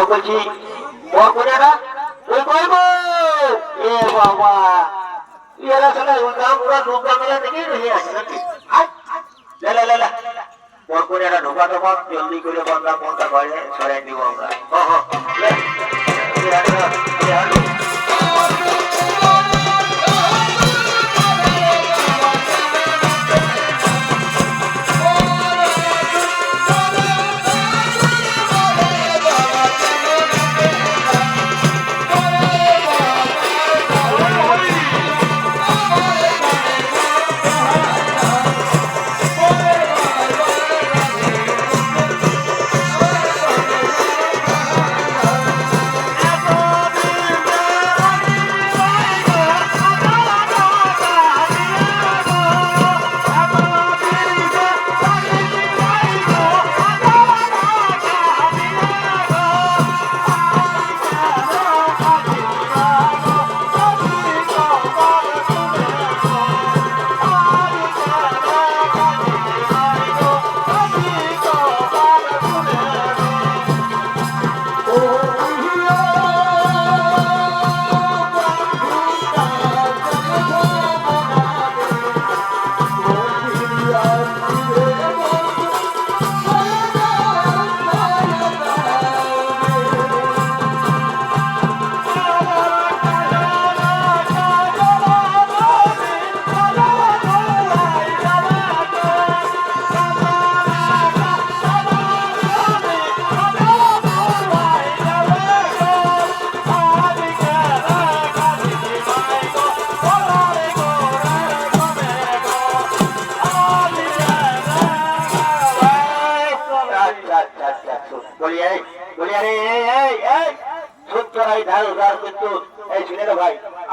বলছি বরকনেরা ওই কইব এ বাবা এরা সালা উল্টাম পুরো ডুবটা মেলা দেখি রহি আছে নাকি লে লে লে লে বরকনেরা ঢোকা ঢোকা জলদি করে বন্ধা কোনটা করে সরাই দিব আমরা লে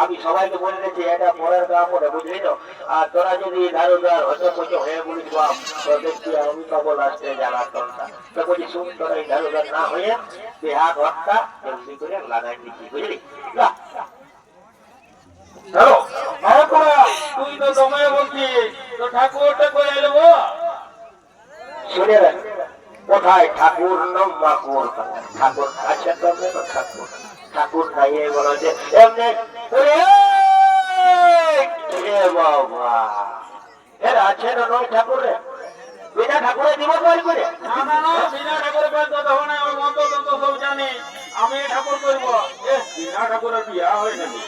আমি সবাইকে বলে দিচ্ছি এটা পরের গ্রাম ওটা বুঝলি তো আর তোরা যদি ধারুদার হতে পৌঁছে হয়ে বলিস বাপ তো দেখছি আমি পাবো লাস্টে জ্বালা তলটা তো বলছি শুন তোরা এই ধারুদার না হয়ে দেহা ঘরটা জলদি করে লাগাই দিচ্ছি বুঝলি তুই তো সময় বলছিস তো ঠাকুরটা করে এলবো শুনে কোথায় ঠাকুর মাকুর ঠাকুর আছে তবে তো ঠাকুর ঠাকুর খাইয়ে বলো যে এমনি বাবা এর আছে না নয় ঠাকুরে বিনা ঠাকুরে দিব তৈরি করে বিনা ঠাকুরের মন্ত্র তন্ত্র সব জানি আমি ঠাকুর করবো বিনা ঠাকুরের বিয়া হয় নাকি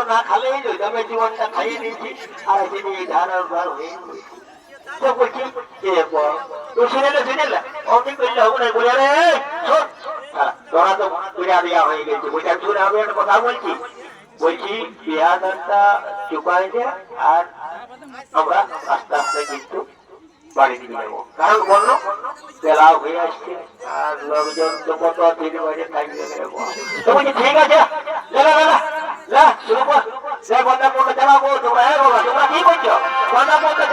না খালেই আমি জীবনটা খাইয়ে দিয়েছি আর ধান হয়ে বলছি শুনে অনেক করলে হবে না বলে রে তোরা তো বিয়া বিয়া হয়ে গেছে বইটা শুনে আমি একটা কথা বলছি বলছি বিয়া দানটা চুকাই দে আর আমরা আস্তে আস্তে কিন্তু বাড়ি দিয়ে যাবো কারণ বললো বেলা হয়ে আসছে আর লোকজন তো কত 3 বাজে থাকবে তো বলছি ঠিক আছে শুরু কর সে বন্ধা করতে চালাবো তোমরা তোমরা কি করছো বন্ধা করতে